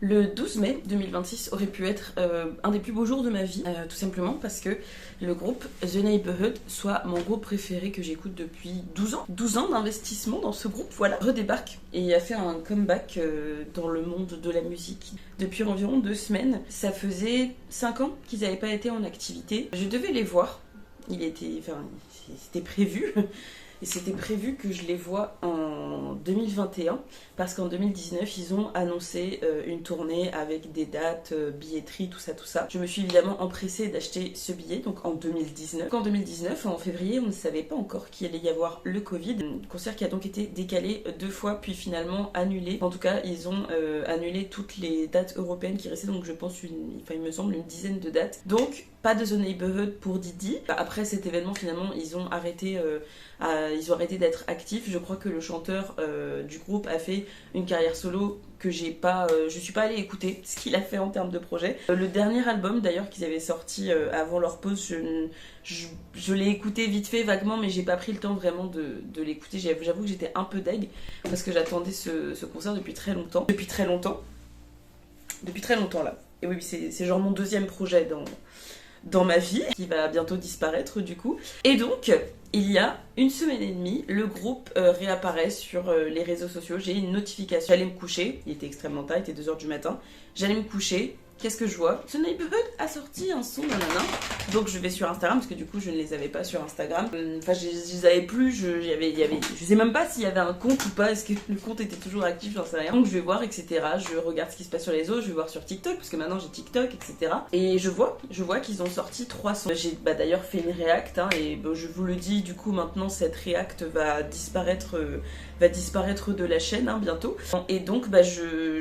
Le 12 mai 2026 aurait pu être un des plus beaux jours de ma vie, tout simplement parce que le groupe The Neighborhood soit mon groupe préféré que j'écoute depuis 12 ans. 12 ans d'investissement dans ce groupe, voilà, redébarque et a fait un comeback dans le monde de la musique depuis environ 2 semaines. Ça faisait 5 ans qu'ils n'avaient pas été en activité. Je devais les voir, c'était prévu. Et c'était prévu que je les vois en 2021 parce qu'en 2019 ils ont annoncé une tournée avec des dates, billetterie, tout ça. Je me suis évidemment empressée d'acheter ce billet donc en 2019. En 2019, en février, on ne savait pas encore qu'il allait y avoir le Covid. Un concert qui a donc été décalé 2 fois puis finalement annulé. En tout cas, ils ont annulé toutes les dates européennes qui restaient, donc je pense il me semble une dizaine de dates. Donc pas de The Neighborhood pour Didi. Après cet événement, finalement, ils ont arrêté d'être actifs. Je crois que le chanteur du groupe a fait une carrière solo que je suis pas allée écouter ce qu'il a fait en termes de projet. Le dernier album d'ailleurs qu'ils avaient sorti avant leur pause, je l'ai écouté vite fait, vaguement, mais j'ai pas pris le temps vraiment de l'écouter. J'avoue que j'étais un peu deg parce que j'attendais ce concert depuis très longtemps. Depuis très longtemps là. Et oui, c'est genre mon deuxième projet dans ma vie, qui va bientôt disparaître du coup. Et donc, il y a 1 semaine et demie, le groupe réapparaît sur les réseaux sociaux. J'ai une notification. J'allais me coucher, il était extrêmement tard, il était 2h du matin. J'allais me coucher. Qu'est-ce que je vois? The Neighborhood a sorti un son, nanana. Donc je vais sur Instagram, parce que du coup je ne les avais pas sur Instagram. Enfin, je les avais plus, je sais même pas s'il y avait un compte ou pas, est-ce que le compte était toujours actif, j'en sais rien. Donc je vais voir, etc. Je regarde ce qui se passe sur les autres, je vais voir sur TikTok, parce que maintenant j'ai TikTok, etc. Et je vois qu'ils ont sorti 3 sons. J'ai d'ailleurs fait une react, et je vous le dis, du coup maintenant cette react va disparaître de la chaîne bientôt. Et donc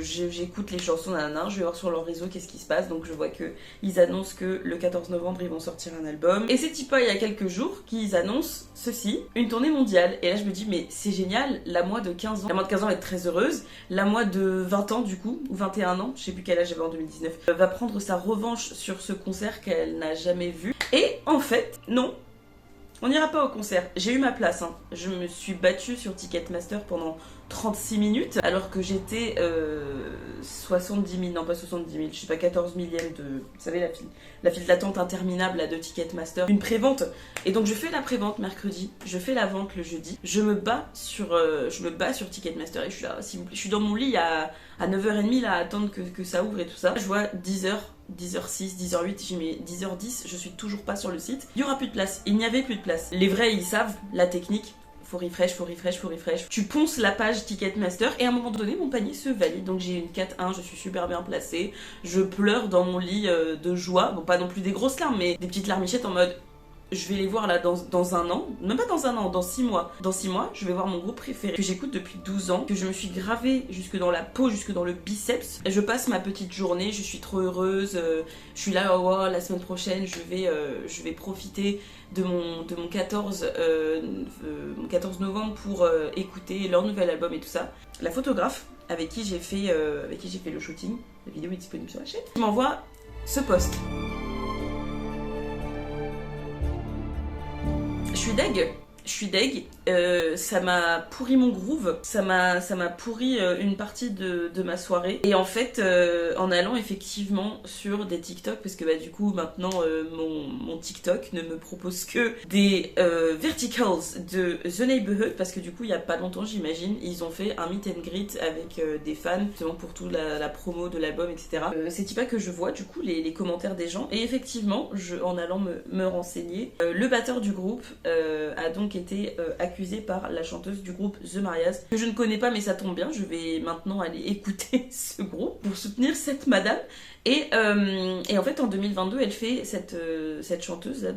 j'écoute les chansons, nanana, je vais voir sur leur réseau qu'est-ce qui se passe. Donc je vois qu'ils annoncent que le 14 novembre ils vont sortir un album. Et c'est pas il y a quelques jours qu'ils annoncent ceci, une tournée mondiale. Et là je me dis mais c'est génial, la moi de 15 ans va être très heureuse. La moi de 20 ans du coup, ou 21 ans, je sais plus quel âge j'avais en 2019, va prendre sa revanche sur ce concert qu'elle n'a jamais vu. Et en fait, non. On n'ira pas au concert. J'ai eu ma place. Je me suis battue sur Ticketmaster pendant 36 minutes alors que j'étais 70 000, non pas 70 000, je sais pas, 14 millième de... Vous savez, la file d'attente interminable là, de Ticketmaster. Une prévente. Et donc je fais la prévente mercredi, je fais la vente le jeudi. Je me bats sur Ticketmaster et je suis là, s'il vous plaît. Je suis dans mon lit à 9h30 là, à attendre que ça ouvre et tout ça. Je vois 10h. 10h06, 10h08, j'ai mis 10h10, je suis toujours pas sur le site. Il y aura plus de place, il n'y avait plus de place. Les vrais, ils savent la technique. Faut refresh. Tu ponces la page Ticketmaster et à un moment donné, mon panier se valide. Donc j'ai une 4-1, je suis super bien placée. Je pleure dans mon lit de joie. Bon, pas non plus des grosses larmes, mais des petites larmichettes en mode... Je vais les voir là dans un an, même pas dans un an, dans 6 mois. Dans 6 mois, je vais voir mon groupe préféré que j'écoute depuis 12 ans, que je me suis gravé jusque dans la peau, jusque dans le biceps. Je passe ma petite journée, je suis trop heureuse, je suis là, oh, la semaine prochaine, je vais profiter de mon 14 novembre pour écouter leur nouvel album et tout ça. La photographe avec qui j'ai fait le shooting, la vidéo est disponible sur la chaîne, m'envoie ce post. Je suis deg, ça m'a pourri mon groove, ça m'a pourri une partie de ma soirée. Et en fait, en allant effectivement sur des TikTok, parce que du coup maintenant mon TikTok ne me propose que des verticals de The Neighborhood, parce que du coup il y a pas longtemps, j'imagine, ils ont fait un meet and greet avec des fans, justement pour toute la promo de l'album, etc. C'est pas que je vois du coup les commentaires des gens, et effectivement, en allant me renseigner, le batteur du groupe a donc été accusé par la chanteuse du groupe The Marias, que je ne connais pas, mais ça tombe bien, je vais maintenant aller écouter ce groupe pour soutenir cette madame. Et en fait en 2022 elle fait cette chanteuse là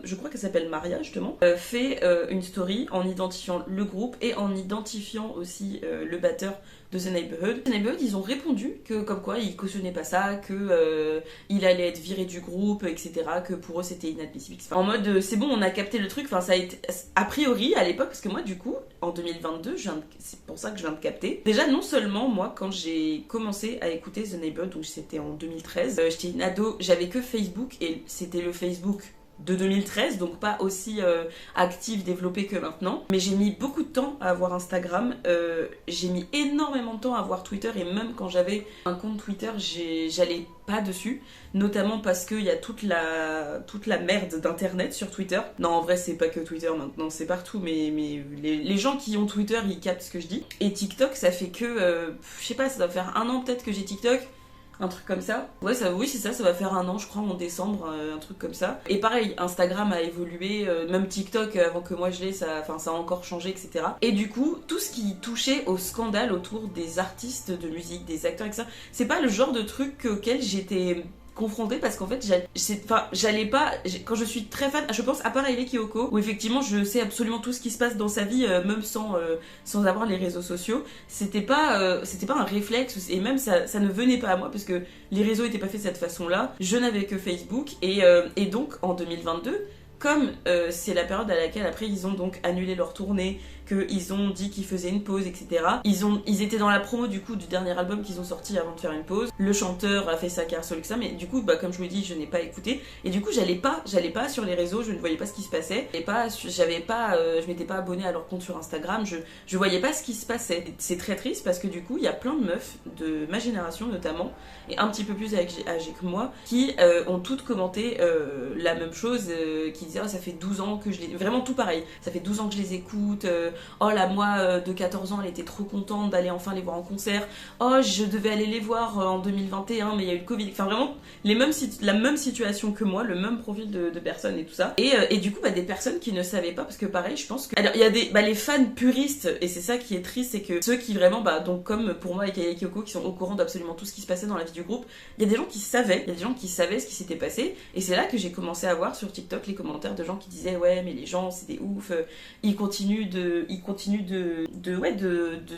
je crois qu'elle s'appelle Maria justement, fait une story en identifiant le groupe et en identifiant aussi le batteur de The Neighborhood. The Neighborhood, ils ont répondu que comme quoi ils cautionnaient pas ça, que il allait être viré du groupe, etc., que pour eux c'était inadmissible. Enfin, en mode c'est bon, on a capté le truc. Enfin, ça a été a priori à l'époque, parce que moi du coup en 2022 c'est pour ça que je viens de capter. Déjà, non seulement moi quand j'ai commencé à écouter The Neighborhood, donc c'était en 2013, j'étais une ado, j'avais que Facebook et c'était le Facebook de 2013, donc pas aussi active, développée que maintenant. Mais j'ai mis beaucoup de temps à avoir Instagram, j'ai mis énormément de temps à avoir Twitter, et même quand j'avais un compte Twitter, j'allais pas dessus, notamment parce qu'il y a toute la merde d'internet sur Twitter. Non, en vrai, c'est pas que Twitter maintenant, c'est partout, mais les gens qui ont Twitter, ils captent ce que je dis. Et TikTok, ça fait que, je sais pas, ça doit faire 1 an peut-être que j'ai TikTok. Un truc comme ça. Ouais, oui, c'est ça, ça va faire 1 an, je crois, en décembre, un truc comme ça. Et pareil, Instagram a évolué, même TikTok, avant que moi je l'ai, ça a encore changé, etc. Et du coup, tout ce qui touchait au scandale autour des artistes de musique, des acteurs, etc., c'est pas le genre de truc auquel j'étais confrontée, parce qu'en fait j'allais pas, quand je suis très fan, je pense à part Hailey Kiyoko, où effectivement je sais absolument tout ce qui se passe dans sa vie, même sans avoir les réseaux sociaux. C'était pas un réflexe, et même ça ne venait pas à moi, parce que les réseaux étaient pas faits de cette façon là. Je n'avais que Facebook, et donc en 2022, comme c'est la période à laquelle après ils ont donc annulé leur tournée, qu'ils ont dit qu'ils faisaient une pause, etc. Ils étaient dans la promo du coup du dernier album qu'ils ont sorti avant de faire une pause. Le chanteur a fait sa carrière solo que ça, mais du coup, comme je vous l'ai dit, je n'ai pas écouté. Et du coup, j'allais pas sur les réseaux, je ne voyais pas ce qui se passait. Je m'étais pas abonnée à leur compte sur Instagram, je voyais pas ce qui se passait. C'est très triste, parce que du coup, il y a plein de meufs de ma génération notamment, et un petit peu plus âgées que moi, qui ont toutes commenté la même chose, qui disaient ça fait 12 ans que je les... Vraiment tout pareil, ça fait 12 ans que je les écoute, oh la moi de 14 ans elle était trop contente d'aller enfin les voir en concert, oh je devais aller les voir en 2021 mais il y a eu le Covid, enfin vraiment la même situation que moi, le même profil de personnes et tout ça, et du coup des personnes qui ne savaient pas, parce que pareil je pense que... Alors il y a les fans puristes, et c'est ça qui est triste, c'est que ceux qui vraiment, donc comme pour moi avec Hailey Kiyoko, qui sont au courant d'absolument tout ce qui se passait dans la vie du groupe, il y a des gens qui savaient ce qui s'était passé, et c'est là que j'ai commencé à voir sur TikTok les commentaires de gens qui disaient ouais mais les gens c'est des oufs, ils continuent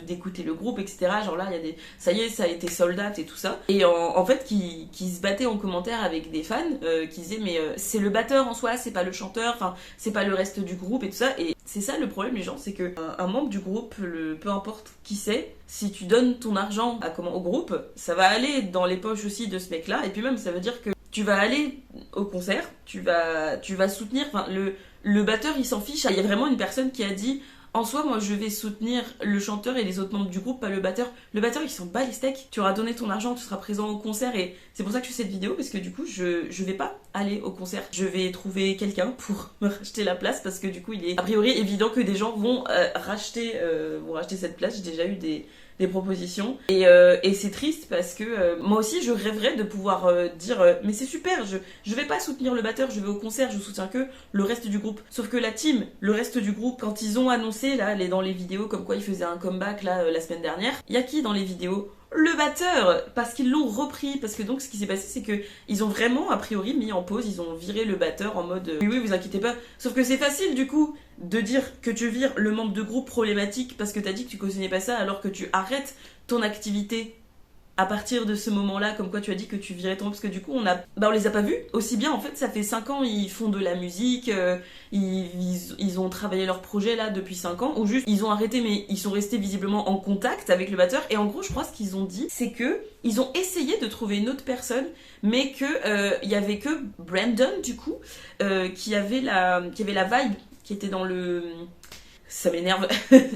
d'écouter le groupe, etc. Genre là il y a ça y est, ça a été sold out et tout ça, et en fait qui se battaient en commentaire avec des fans qui disaient mais c'est le batteur en soi, c'est pas le chanteur, enfin c'est pas le reste du groupe et tout ça. Et c'est ça le problème, les gens, c'est que un membre du groupe, peu importe qui c'est, si tu donnes ton argent au groupe, ça va aller dans les poches aussi de ce mec là, et puis même ça veut dire que tu vas aller au concert, tu vas soutenir, enfin le batteur il s'en fiche. Il y a vraiment une personne qui a dit en soi moi je vais soutenir le chanteur et les autres membres du groupe, pas le batteur. Le batteur il s'en bat les steaks, tu auras donné ton argent, tu seras présent au concert, et c'est pour ça que je fais cette vidéo, parce que du coup je vais pas aller au concert, je vais trouver quelqu'un pour me racheter la place, parce que du coup il est a priori évident que des gens vont racheter cette place. J'ai déjà eu des propositions, et c'est triste, parce que moi aussi je rêverais de pouvoir dire mais c'est super, je vais pas soutenir le batteur, je vais au concert, je soutiens que le reste du groupe. Sauf que la team, le reste du groupe, quand ils ont annoncé là dans les vidéos comme quoi ils faisaient un comeback là la semaine dernière, il y a qui dans les vidéos? Le batteur, parce qu'ils l'ont repris, parce que donc ce qui s'est passé c'est que ils ont vraiment a priori mis en pause, ils ont viré le batteur en mode oui vous inquiétez pas. Sauf que c'est facile du coup de dire que tu vires le membre de groupe problématique parce que t'as dit que tu cautionnais pas ça, alors que tu arrêtes ton activité à partir de ce moment-là, comme quoi tu as dit que tu virais ton... Parce que du coup, on les a pas vus aussi bien. En fait, ça fait 5 ans, ils font de la musique, ils ont travaillé leur projet là depuis 5 ans, ou juste ils ont arrêté, mais ils sont restés visiblement en contact avec le batteur. Et en gros, je crois ce qu'ils ont dit, c'est que ils ont essayé de trouver une autre personne, mais que il y avait que Brandon du coup qui avait la vibe, qui était dans le... Ça m'énerve.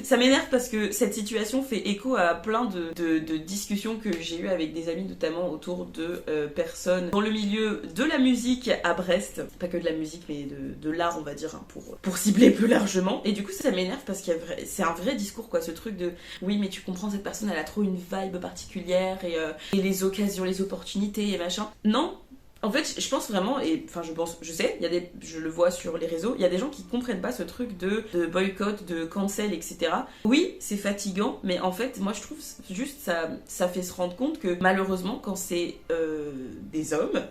Ça m'énerve parce que cette situation fait écho à plein de discussions que j'ai eues avec des amis, notamment autour de personnes dans le milieu de la musique à Brest. Pas que de la musique, mais de l'art, on va dire, hein, pour cibler plus largement. Et du coup, ça m'énerve parce qu'il c'est un vrai discours, quoi, ce truc de oui, mais tu comprends, cette personne, elle a trop une vibe particulière, et les occasions, les opportunités et machin. Non. En fait, je pense vraiment, je sais, je le vois sur les réseaux, il y a des gens qui comprennent pas ce truc de boycott, de cancel, etc. Oui, c'est fatigant, mais en fait, moi je trouve juste ça fait se rendre compte que malheureusement, quand c'est des hommes,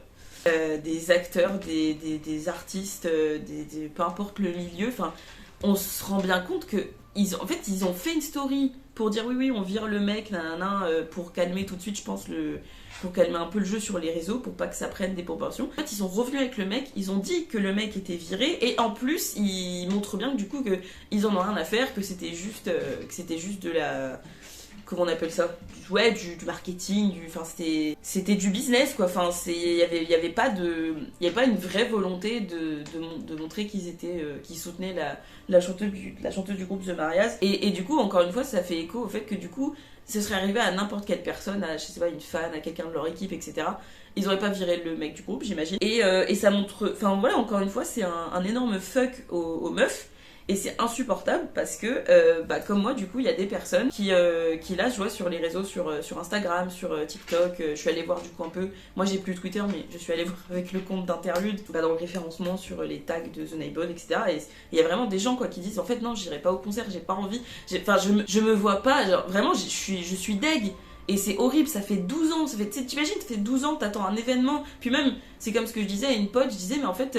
des acteurs, des artistes, peu importe le milieu, enfin, on se rend bien compte que ils ont fait une story pour dire oui, on vire le mec, pour calmer tout de suite, je pense, pour calmer un peu le jeu sur les réseaux, pour pas que ça prenne des proportions. En fait, ils sont revenus avec le mec, ils ont dit que le mec était viré, et en plus, ils montrent bien que du coup, ils en ont rien à faire, que c'était juste de la... comment on appelle ça, ouais, du marketing, enfin c'était du business quoi, enfin il y avait pas une vraie volonté de montrer qu'ils soutenaient la chanteuse du groupe The Marias, et du coup encore une fois ça fait écho au fait que du coup ce serait arrivé à n'importe quelle personne, à je sais pas, une fan, à quelqu'un de leur équipe, etc. Ils auraient pas viré le mec du groupe, j'imagine. Et ça montre, enfin voilà, encore une fois, c'est un énorme fuck aux meufs. Et c'est insupportable parce que, comme moi, du coup, il y a des personnes qui là, je vois sur les réseaux, sur Instagram, sur TikTok, je suis allée voir du coup un peu, moi j'ai plus Twitter, mais je suis allée voir avec le compte d'Interlude, dans le référencement sur les tags de The Neighborhood, etc. Et il y a vraiment des gens quoi qui disent, en fait, non, j'irai pas au concert, j'ai pas envie, enfin, je me vois pas, genre, vraiment, je suis deg. Et c'est horrible, ça fait 12 ans, t'imagines, ça fait 12 ans, t'attends un événement, puis même, c'est comme ce que je disais à une pote, je disais, mais en fait,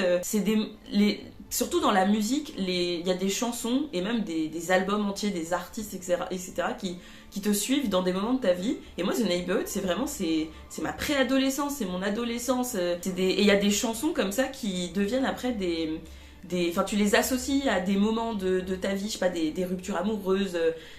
surtout dans la musique, il y a des chansons et même des albums entiers, des artistes, etc. qui te suivent dans des moments de ta vie. Et moi, The Neighborhood, c'est vraiment, c'est ma préadolescence, c'est mon adolescence. Et il y a des chansons comme ça qui deviennent après enfin, tu les associes à des moments de ta vie, je sais pas, des ruptures amoureuses,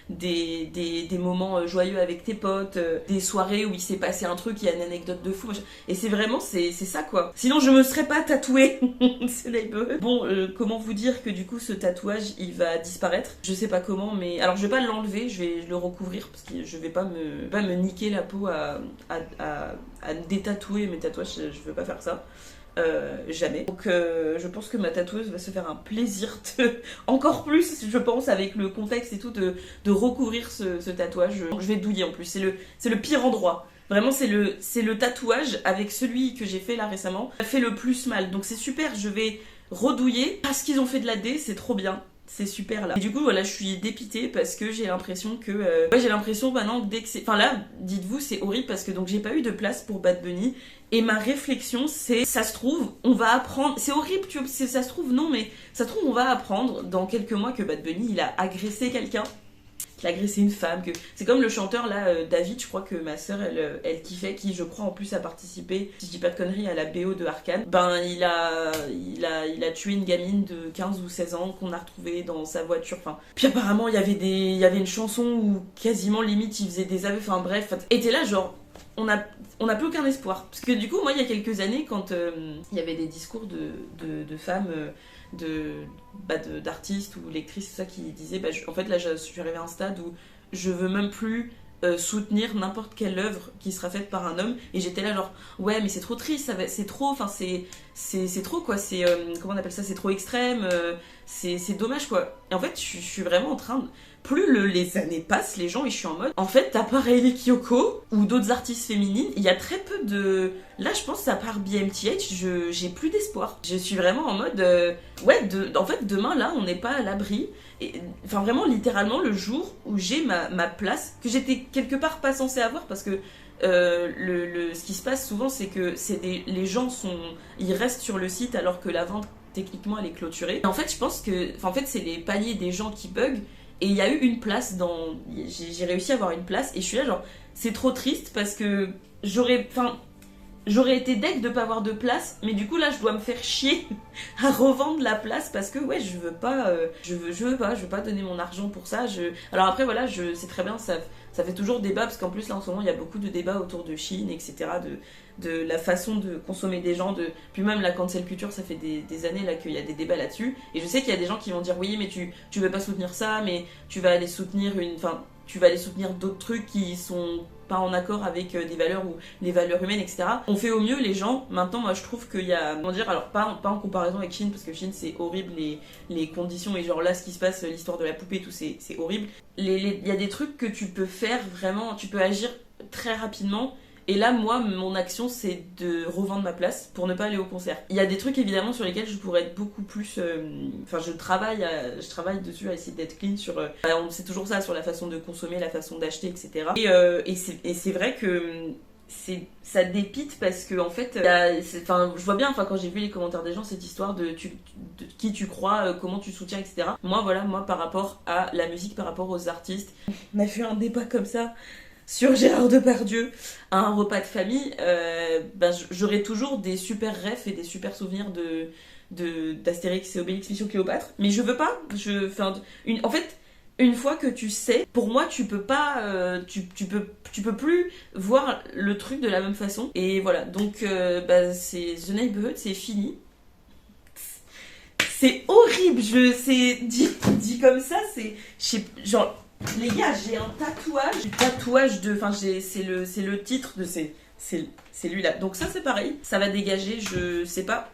des moments joyeux avec tes potes, des soirées où il s'est passé un truc, il y a une anecdote de fou, machin. Et c'est vraiment, c'est ça quoi. Sinon, je me serais pas tatouée. C'est label. Bon, comment vous dire que du coup, ce tatouage, il va disparaître. Je sais pas comment, mais alors je vais pas l'enlever, je vais le recouvrir parce que je vais pas me niquer la peau à détatouer mes tatouages, je veux pas faire ça. Jamais. Donc je pense que ma tatoueuse va se faire un plaisir encore plus, je pense, avec le contexte et tout, de recouvrir ce tatouage. Je vais douiller en plus, c'est le pire endroit. Vraiment, c'est le tatouage avec celui que j'ai fait là récemment, ça fait le plus mal. Donc c'est super, je vais redouiller parce qu'ils ont fait de la D, c'est trop bien. C'est super là. Et du coup, voilà, je suis dépitée parce que j'ai l'impression que. J'ai l'impression maintenant que dès que c'est. Enfin là, dites-vous, c'est horrible parce que donc j'ai pas eu de place pour Bad Bunny. Et ma réflexion, c'est. Ça se trouve, on va apprendre. C'est horrible, tu vois, ça se trouve, non, mais ça se trouve, on va apprendre dans quelques mois que Bad Bunny, il a agressé quelqu'un. Qu'il a agressé une femme. C'est comme le chanteur là, David, je crois que ma soeur, elle kiffait, qui je crois en plus a participé, si je dis pas de conneries, à la BO de Arcane. Ben il a tué une gamine de 15 ou 16 ans qu'on a retrouvée dans sa voiture. Enfin, puis apparemment il y avait une chanson où quasiment limite il faisait des aveux. Enfin bref, et t'es là genre. On n'a plus aucun espoir. Parce que du coup, moi, il y a quelques années, quand il y avait des discours de femmes, d'artistes ou lectrices, tout ça, qui disaient, en fait, là, je suis arrivée à un stade où je veux même plus soutenir n'importe quelle œuvre qui sera faite par un homme. Et j'étais là, genre, ouais, mais c'est trop triste, c'est trop, enfin, c'est trop, quoi. C'est, comment on appelle ça, c'est trop extrême, c'est dommage, quoi. Et en fait, je suis vraiment en train de... Plus les années passent, les gens, et je suis en mode... En fait, à part Hailey Kiyoko ou d'autres artistes féminines, il y a très peu de... Là, je pense, à part BMTH, j'ai plus d'espoir. Je suis vraiment en mode... en fait, demain, là, on n'est pas à l'abri. Et, enfin, vraiment, littéralement, le jour où j'ai ma place, que j'étais quelque part pas censée avoir, parce que ce qui se passe souvent, c'est que les gens ils restent sur le site alors que la vente, techniquement, elle est clôturée. Et en fait, je pense que... en fait, c'est les paliers des gens qui bug. Et il y a eu une place j'ai réussi à avoir une place et je suis là genre c'est trop triste parce que j'aurais été deg de pas avoir de place, mais du coup là je dois me faire chier à revendre la place parce que ouais je veux pas donner mon argent pour ça. Alors après voilà, c'est très bien, ça fait toujours débat parce qu'en plus là en ce moment il y a beaucoup de débats autour de Chine, etc. de la façon de consommer des gens, puis même la cancel culture, ça fait des années là qu'il y a des débats là-dessus, et je sais qu'il y a des gens qui vont dire oui mais tu veux pas soutenir ça, mais tu vas aller soutenir d'autres trucs qui sont pas en accord avec des valeurs ou les valeurs humaines, etc. On fait au mieux les gens. Maintenant, moi je trouve qu'il y a, comment dire, alors pas en comparaison avec Chine, parce que Chine c'est horrible, les conditions, et genre là ce qui se passe, l'histoire de la poupée, tout c'est horrible. Il y a des trucs que tu peux faire vraiment, tu peux agir très rapidement. Et là, moi, mon action, c'est de revendre ma place pour ne pas aller au concert. Il y a des trucs, évidemment, sur lesquels je pourrais être beaucoup plus... Enfin, je travaille dessus à essayer d'être clean sur... c'est toujours ça, sur la façon de consommer, la façon d'acheter, etc. Et c'est vrai que... ça dépite parce que en fait je vois bien quand j'ai vu les commentaires des gens cette histoire de qui tu crois, comment tu soutiens, etc. Moi par rapport à la musique, par rapport aux artistes, on a fait un débat comme ça sur Gérard Depardieu à un repas de famille, j'aurai toujours des super refs et des super souvenirs d'Astérix et Obélix Mission Cléopâtre, mais je veux pas, en fait une fois que tu sais, pour moi, tu peux pas, tu peux plus voir le truc de la même façon. Et voilà, donc bah, c'est The Neighborhood, c'est fini. C'est horrible, c'est dit comme ça, genre, les gars, j'ai un tatouage de, enfin, c'est le titre de c'est lui là. Donc ça c'est pareil, ça va dégager, je sais pas.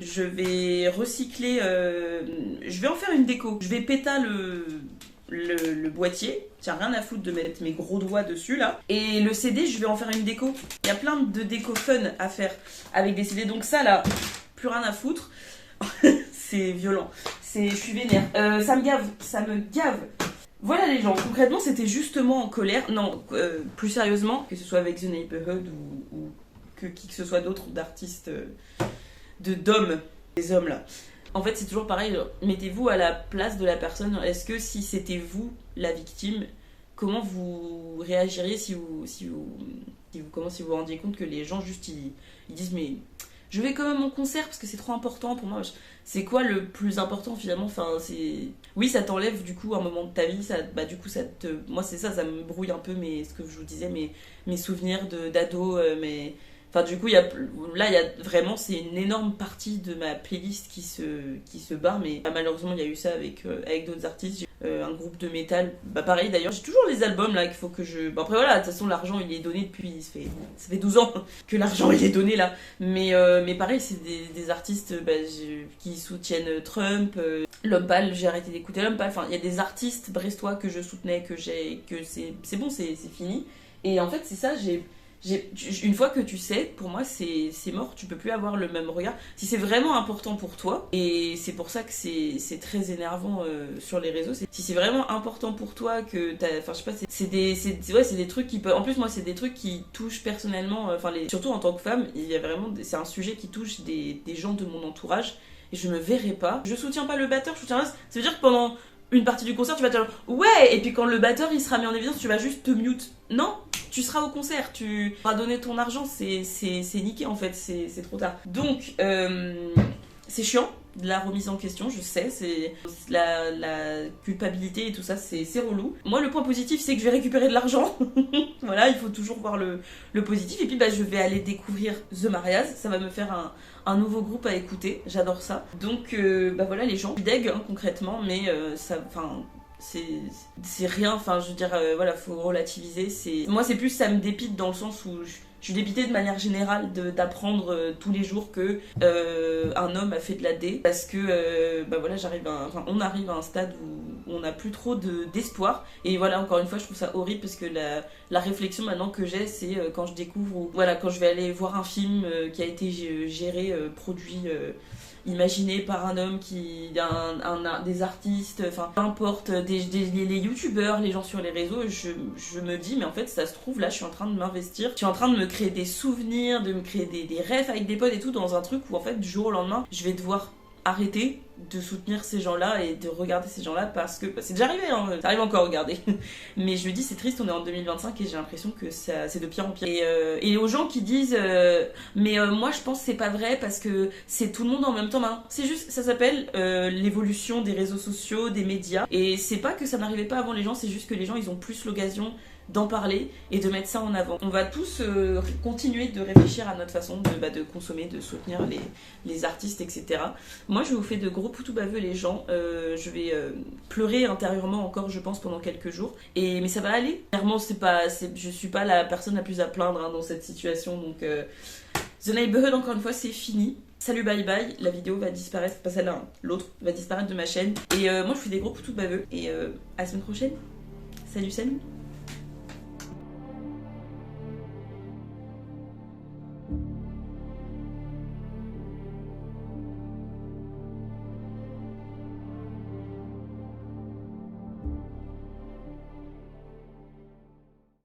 Je vais recycler, je vais en faire une déco. Je vais péta le boîtier. Tiens, rien à foutre de mettre mes gros doigts dessus là. Et le CD, je vais en faire une déco. Il y a plein de déco fun à faire avec des CD. Donc ça là, plus rien à foutre. C'est violent. Je suis vénère. Ça me gave. Voilà les gens. Concrètement, c'était justement en colère. Non, plus sérieusement, que ce soit avec The Neighborhood ou que qui que ce soit d'autre d'artistes. D'hommes, des hommes là. En fait, c'est toujours pareil, mettez-vous à la place de la personne. Est-ce que si c'était vous, la victime, comment vous réagiriez si vous vous rendiez compte que les gens juste ils disent mais je vais quand même au concert parce que c'est trop important pour moi. C'est quoi le plus important finalement? Enfin, oui, ça t'enlève du coup un moment de ta vie, du coup moi c'est ça me brouille un peu ce que je vous disais, mes souvenirs d'ado, Enfin, du coup, il y a vraiment, c'est une énorme partie de ma playlist qui se barre, mais malheureusement, il y a eu ça avec d'autres artistes. J'ai un groupe de métal, pareil d'ailleurs, j'ai toujours les albums là qu'il faut que je. Après voilà, de toute façon, l'argent il est donné depuis. Ça fait 12 ans que l'argent il est donné là. Mais pareil, c'est des artistes qui soutiennent Trump. L'Homme Pâle, j'ai arrêté d'écouter L'Homme Pâle. Enfin, il y a des artistes brestois que je soutenais, que c'est bon, c'est fini. Et en fait, c'est ça, une fois que tu sais, pour moi c'est mort, tu peux plus avoir le même regard. Si c'est vraiment important pour toi, et c'est pour ça que c'est très énervant sur les réseaux, si c'est vraiment important pour toi que enfin je sais pas, c'est des trucs qui peuvent. En plus moi c'est des trucs qui touchent personnellement, surtout en tant que femme, il y a vraiment c'est un sujet qui touche des gens de mon entourage. Et je me verrai pas. Je soutiens pas le batteur, je soutiens ça. Ça veut dire que pendant une partie du concert, tu vas te dire ouais, et puis quand le batteur il sera mis en évidence, tu vas juste te mute. Non, tu seras au concert, tu vas donner ton argent, c'est niqué en fait, c'est trop tard. Donc, c'est chiant, de la remise en question, je sais, c'est la culpabilité et tout ça, c'est relou. Moi, le point positif, c'est que je vais récupérer de l'argent. Voilà, il faut toujours voir le positif. Et puis, je vais aller découvrir The Marias, ça va me faire un nouveau groupe à écouter, j'adore ça. Donc, voilà, les gens, je suis deg, concrètement, mais c'est rien, enfin je veux dire, voilà, faut relativiser. Moi c'est plus, ça me dépite dans le sens où je suis dépitée de manière générale d'apprendre tous les jours que un homme a fait de la D, parce que voilà, on arrive à un stade où on n'a plus trop d'espoir. Et voilà, encore une fois, je trouve ça horrible parce que la réflexion maintenant que j'ai, c'est quand je découvre, voilà, quand je vais aller voir un film qui a été géré, produit, imaginé par un homme des artistes, enfin peu importe, les youtubeurs, les gens sur les réseaux, je me dis mais en fait ça se trouve là je suis en train de m'investir, je suis en train de me créer des souvenirs, de me créer des rêves avec des potes et tout dans un truc où en fait du jour au lendemain je vais devoir arrêter de soutenir ces gens-là et de regarder ces gens-là parce que c'est déjà arrivé, hein, ça arrive encore à regarder. Mais je me dis c'est triste, on est en 2025 et j'ai l'impression que c'est de pire en pire. Et aux gens qui disent mais moi je pense que c'est pas vrai parce que c'est tout le monde en même temps. Maintenant c'est juste, ça s'appelle l'évolution des réseaux sociaux, des médias, et c'est pas que ça n'arrivait pas avant les gens, c'est juste que les gens ils ont plus l'occasion d'en parler et de mettre ça en avant. On va tous continuer de réfléchir à notre façon de consommer, de soutenir les artistes, etc. Moi, je vous fais de gros poutous baveux les gens. Je vais pleurer intérieurement encore, je pense, pendant quelques jours. Mais ça va aller. Clairement, je suis pas la personne la plus à plaindre dans cette situation. Donc, The Neighborhood, encore une fois, c'est fini. Salut, bye bye. La vidéo va disparaître, pas celle-là, hein, l'autre va disparaître de ma chaîne. Et moi, je vous fais des gros poutous baveux. Et à la semaine prochaine. Salut, salut.